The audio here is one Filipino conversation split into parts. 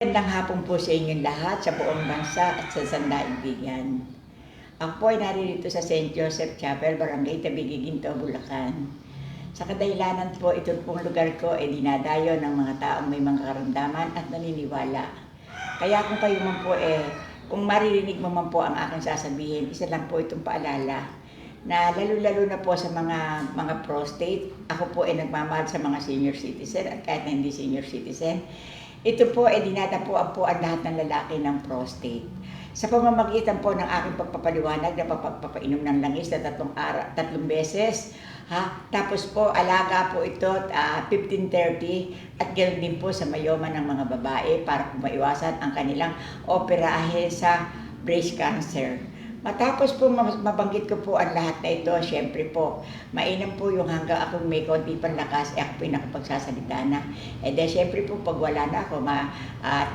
Magandang hapon po sa inyong lahat sa buong bansa at sa sandaigdigan. Ako po ay naririto sa St. Joseph Chapel, Barangay Tabigi, Ginto, Bulacan. Sa kadahilanan po, ito pong lugar ko ay dinadayo ng mga taong may mga karamdaman at naniniwala. Kaya kung kayo man po kung maririnig mo man po ang aking sasabihin, isa lang po itong paalala na lalo-lalo na po sa mga prostate. Ako po ay nagmamahal sa mga senior citizen at kahit na hindi senior citizen. Ito po ay dinadapuan po ang lahat ng lalaki ng prostate. Sa pamamagitan po ng aking pagpapaliwanag na pagpapainom ng langis na tatlong beses, tapos po alaga po ito 15:30 at ganoon din po sa mayoma ng mga babae para po maiwasan ang kanilang operahe sa breast cancer. Matapos po mabanggit ko po ang lahat na ito, syempre po, mainam po yung hanggang akong may konti panlakas, ako po yung nakapagsasalita na. Syempre po, pag wala na ako,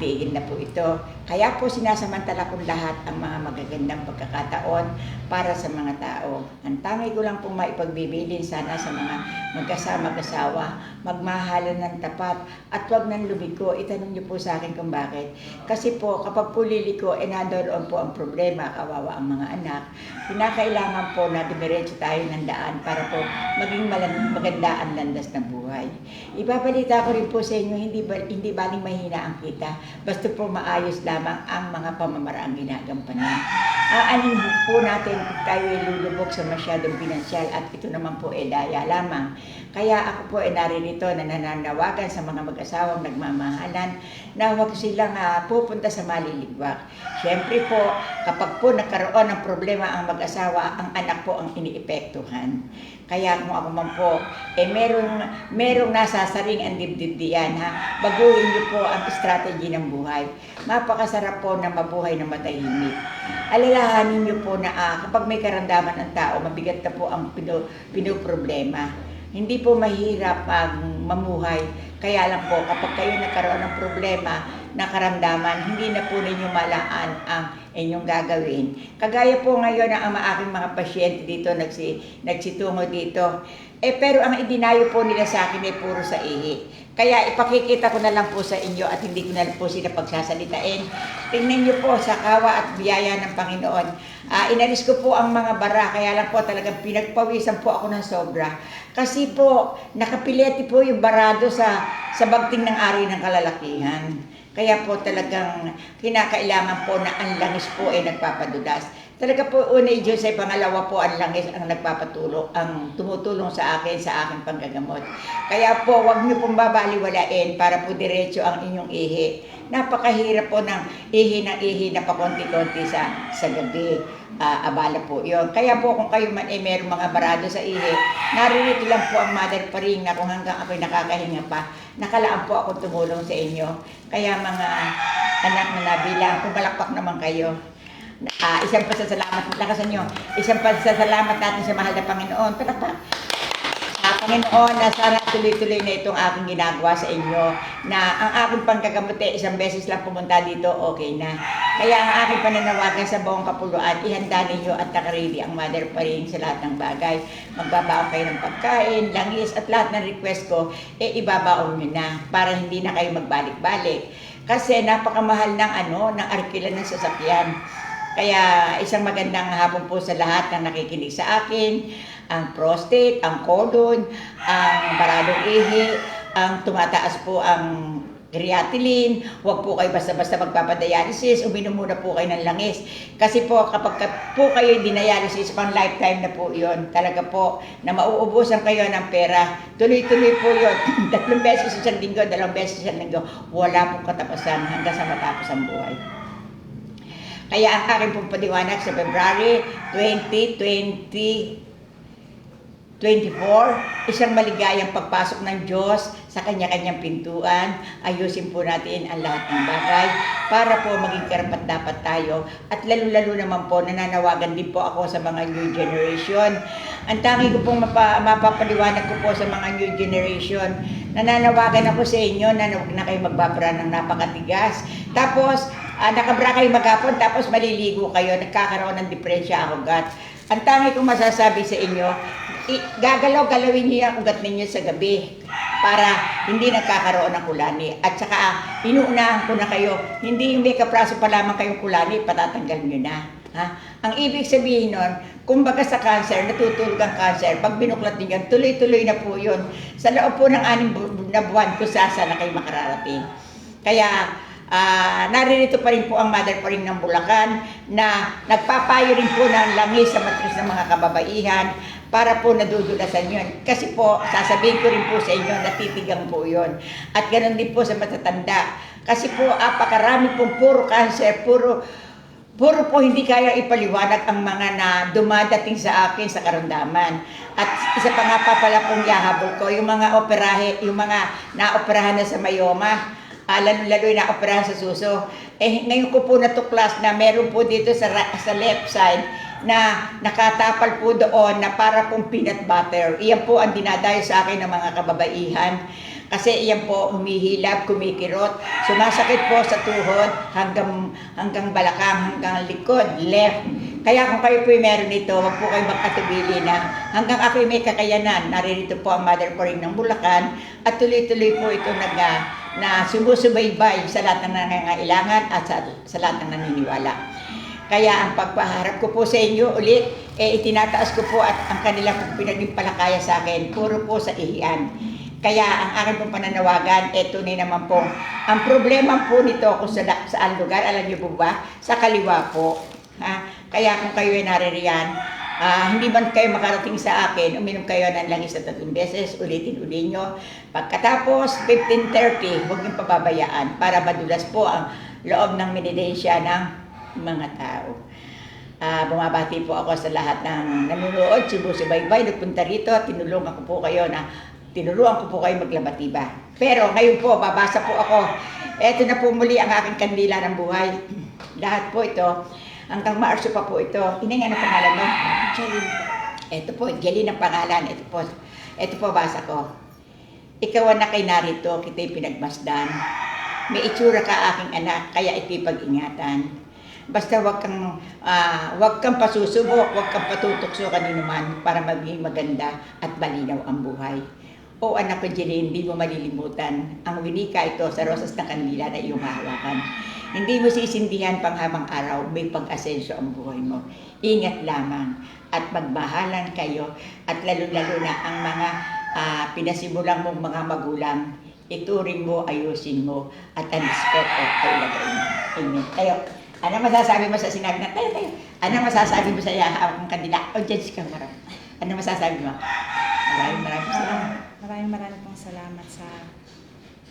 tigil na po ito. Kaya po sinasamantala kong lahat ang mga magagandang pagkakataon para sa mga tao. Ang tangay ko lang pong maipagbibilin sana sa mga magkasama-asawa, magmahalan ng tapat, at huwag nang lumiko. Itanong niyo po sa akin kung bakit. Kasi po, kapag po liliko, nandoon po ang problema, kawawa ang mga anak, kinakailangan po na dumiretso tayo ng daan para po maging maganda ang landas ng buhay. Ibabalita ko rin po sa inyo, hindi baling mahina ang kita, basta po maayos lamang ang mga pamamaraang ginagampanan. Aanin po natin kung tayo ay lulubog sa masyadong pinansyal at ito naman po daya lamang. Kaya ako po naririto na nananawagan sa mga mag-asawang nagmamahalan na huwag silang pupunta sa maliligwak. Siyempre po, kapag po nagkaroon ng problema ang mag-asawa, ang anak po ang iniepektuhan. Kaya kung ako man po, merong nasasaring ang dibdib diyan, baguhin niyo po ang strategy ng buhay. Mapakasarap po na mabuhay na matahimik. Alalahanin niyo po na kapag may karamdaman ng tao, mabigat na po ang pinoproblema. Hindi po mahirap mamuhay. Kaya lang po, kapag kayo nagkaroon ng problema, na karamdaman, hindi na po ninyo malaan ang inyong gagawin. Kagaya po ngayon ang aking mga pasyente dito, nagsitungo dito. Pero ang idinayo po nila sa akin ay puro sa ihi. Kaya ipakikita ko na lang po sa inyo at hindi ko na lang po sila pagsasalitain. Tingnan niyo po sa kawa at biyaya ng Panginoon. Inalis ko po ang mga bara, kaya lang po talagang pinagpawisan po ako ng sobra. Kasi po, nakapileti po yung barado sa bagting ng ari ng kalalakihan. Kaya po talagang kinakailangan po na ang langis po ay nagpapadulas. Talaga po una Diyos ay pangalawa po ang langis ang ang tumutulong sa akin sa aking panggagamot. Kaya po huwag niyo pong babaliwalain para po diretso ang inyong ihi. Napakahirap po ng ihi na pakonti-konti sa gabi. Abala po yun. Kaya po kung kayo man mayroong mga barado sa ihi, naririto lang po ang mother pa rin na kung hanggang ako'y nakakahinga pa, nakalaan po ako tumulong sa inyo. Kaya mga anak na nabilang, pumalakpak naman kayo. Isang pasasalamat, lakasan nyo, isang pasasalamat natin sa mahal na Panginoon. Palakpak. Panginoon, na sana tuloy-tuloy na itong aking ginagawa sa inyo, na ang aking panggagamot isang beses lang pumunta dito, okay na. Kaya ang aking pananawagan sa buong kapuluan, ihanda ninyo at nakaredy ang mother pa rin sa lahat ng bagay. Magbabaon kayo ng pagkain, langis, at lahat ng request ko, ibabaon nyo na para hindi na kayo magbalik-balik. Kasi napakamahal ng arkila ng sasakyan. Kaya isang magandang hapon po sa lahat na nakikinig sa akin. Ang prostate, ang colon, ang baradong ihi, ang tumataas po ang creatinine, huwag po kayo basta-basta magpapadialysis, uminom muna po kayo ng langis. Kasi po kapag po kayo dinialysis, pang lifetime na po yun. Talaga po na mauubusan kayo ng pera. Tuloy-tuloy po yun. 3 beses isang linggo, 2 beses isang linggo. Wala pong katapusan hanggang sa matapos ang buhay. Kaya ang aking pong paliwanag sa February 2024, isang maligayang pagpasok ng Diyos sa kanya-kanyang pintuan. Ayusin po natin ang lahat ng bagay para po maging karapat-dapat tayo. At lalo-lalo naman po, nananawagan din po ako sa mga new generation. Ang tangi ko pong mapapaliwanag ko po sa mga new generation, nananawagan ako sa inyo na huwag na kayo magbabara ng napakatigas. Tapos, nakabra kayo maghapon, tapos maliligo kayo, nagkakaroon ng depresya ang ugat. Ang tangi kong masasabi sa inyo, gagalaw-galawin niyo yung ugat ninyo sa gabi. para hindi nagkakaroon ng kulani. At saka inuunahan ko na kayo, hindi yung may kapraso pa lamang kayong kulani, patatanggal nyo na. Ha? Ang ibig sabihin nun, kumbaga sa cancer, natutulog ang cancer, pag binuklat niyo yan, tuloy-tuloy na po yun. Sa loob po ng 6 na buwan, kusasa na kayo makararating. Kaya, naririto pa rin po ang Mother pa rin ng Bulacan na nagpapayo rin po ng langis sa matris ng mga kababaihan para po nadudulasan yun. Kasi po, sasabihin ko rin po sa inyo, natitigang po yun. At ganoon din po sa matatanda. Kasi po, apakarami pong puro cancer, puro po hindi kaya ipaliwanag ang mga na dumadating sa akin sa karamdaman. At isa pa nga pa pala pong yahabol ko, yung mga operahe, yung mga naoperahan na sa mayoma, lalo yung naoperahan sa suso. Ngayon ko po natuklas na meron po dito sa left side na nakatapal po doon na para pong peanut butter. Iyan po ang dinadayo sa akin ng mga kababaihan. Kasi iyan po humihilab, kumikirot, sumasakit po sa tuhod hanggang balakang, hanggang likod, left. Kaya kung kayo po meron nito, wag po kayo magkatubili na hanggang ako may kakayanan. Naririto po ang Mother pa rin ng Bulacan at tuloy-tuloy po ito na sumusubaybay sa lahat ng nangangailangan at sa lahat ng naniniwala. Kaya ang pagpaharap ko po sa inyo ulit, itinataas ko po at ang kanila pong pinagpalakaya sa akin, puro po sa ihian. Kaya ang aking pong pananawagan, tunay naman po, ang problema po nito kung saan lugar, alam niyo po ba? Sa kaliwa po. Ha? Kaya kung kayo ay naririyan, hindi man kayo makarating sa akin, uminom kayo ng langis sa 3 beses, ulitin-ulit nyo. Pagkatapos, 15:30, huwag niyong pababayaan para madulas po ang loob ng menidensya ng mga tao. Bumabati po ako sa lahat ng nanonood, sumusubaybay, nagpunta rito, tinuruan ko po kayo maglabatiba. Pero ngayon po, babasa po ako. Ito na po muli ang aking kandila ng buhay. Lahat po ito, hanggang Marso pa po ito. Inay, ano pangalan mo? Jeline. Ito po, Jeline ang pangalan. Ito po, basa ko. Ikaw anak ay narito, kita'y pinagmasdan. May itsura ka aking anak, kaya ito'y pag-ingatan. Basta wag kang pasusubok, wag kang patutokso kanino man para maging maganda at malinaw ang buhay. O anak ko Jeline, hindi mo malilimutan ang winika ito sa rosas ng kandila na iyong hahawakan. Hindi mo sisindihan panghabang araw, may pag-asenso ang buhay mo. Ingat lamang at magmahalan kayo at lalo-lalo na ang mga pinasimulang mong mga magulang. Ituring mo, ayusin mo at ang respeto ay ilagay mo. Amen. Tayo. Ano masasabi mo sa sinabi na tayo? Ano masasabi mo sa hawak ng kandila? O dyan si Kamarap. Ano masasabi mo? Maraming salamat. Maraming pong salamat sa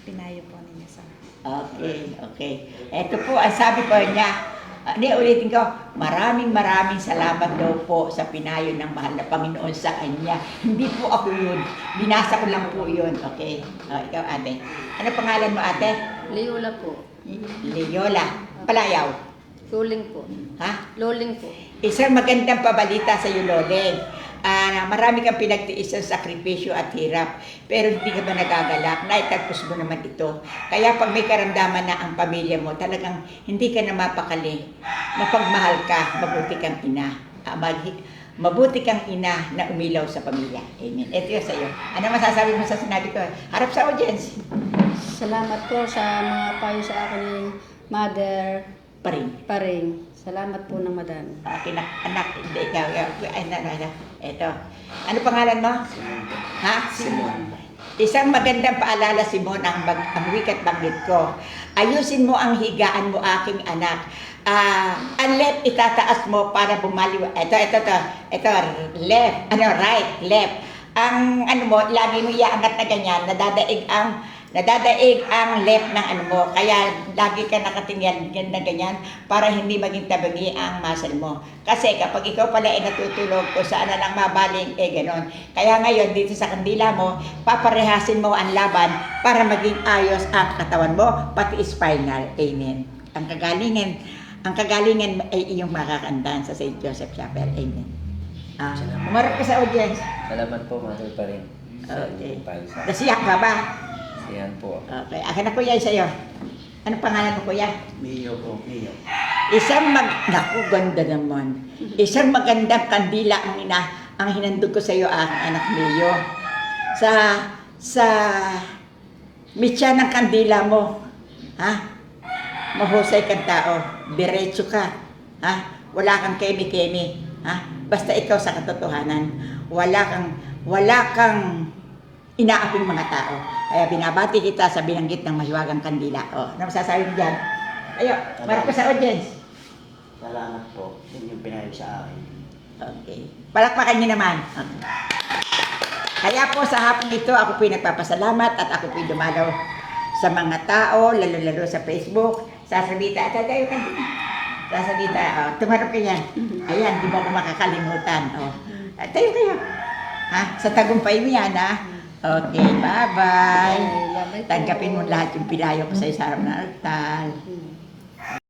pinayo po ninyo sa... Okay. Ito po, ang sabi ko niya, ulitin ko, maraming salamat daw po sa pinayo ng mahal na Panginoon sa kanya. Hindi po ako yun. Binasa ko lang po yun. Okay. Ikaw ate. Ano pangalan mo ate? Leola po. Leola. Palayaw. Loling po. Ha? Loling po. Isang magandang pabalita sa iyo, Loling. Marami kang pinagtiis sa sakripisyo at hirap, pero hindi ka ba nagagalak? Naitagpos mo naman ito. Kaya pag may karamdaman na ang pamilya mo, talagang hindi ka na mapakali. Mapagmahal ka, mabuti kang ina. Mabuti kang ina na umilaw sa pamilya. Amen. Ito yun sa iyo. Ano masasabi mo sa sinabi ko? Harap sa audience. Salamat po sa mga payo sa akin ni Mother Paring. Salamat po ng madan. Anak, hindi ikaw. Ito. Ano pangalan mo? Ha? Simon. Isang magandang paalala, Simon, ang wikat banggit ko. Ayusin mo ang higaan mo, aking anak. Ang left itataas mo para bumaliw. Ito, left. Right, left. Ang lagi mo iaangat na ganyan, nadadaig ang left ng mo. Kaya lagi ka nakatingin ganyan para hindi maging tabangi ang muscle mo. Kasi kapag ikaw pala ay natutulog kung saan na lang mabaling, ganon. Kaya ngayon dito sa kandila mo, paparehasin mo ang laban para maging ayos ang katawan mo, pati spinal. Amen. Ang kagalingan ay iyong makakandaan sa St. Joseph Chapel. Amen. Umarap ka sa audience. Salamat po, Mother pa rin. Okay. Sa Nasiyak ka ba? Siyan po. Okay. Akin na kuya sa'yo. Ano pangalan mo kuya? Mio po, Mio. Naku, ganda naman. Isang magandang kandila ang hinandog ko sa iyo, aking anak Mio. sa mitya ng kandila mo. Ha? Mahusay kang tao. Diretso ka. Ha? Wala kang kemi-kemi. Ha? Basta ikaw sa katotohanan. Wala kang inaaping mga tao. Kaya binabati kita sa binanggit ng mahiwagang kandila. O, ano masasabi mo dyan? Ayo, marap ko sa audience. Salamat po. Yun yung pinayo sa akin. Okay. Palakpakan niyo naman. Okay. Kaya po sa hapong ito, ako po'y nagpapasalamat at ako po'y dumalaw sa mga tao, lalo-lalo sa Facebook. Sasalita, tayo ka din. Sasalita, tumarap ka yan. Ayan, di ba ko makakalimutan. Tayo kayo. Ha? Sa tagumpay mo yan, ha? Okay, bye-bye. Tanggapin mo lahat yung pinayo ko sa isarap na altar.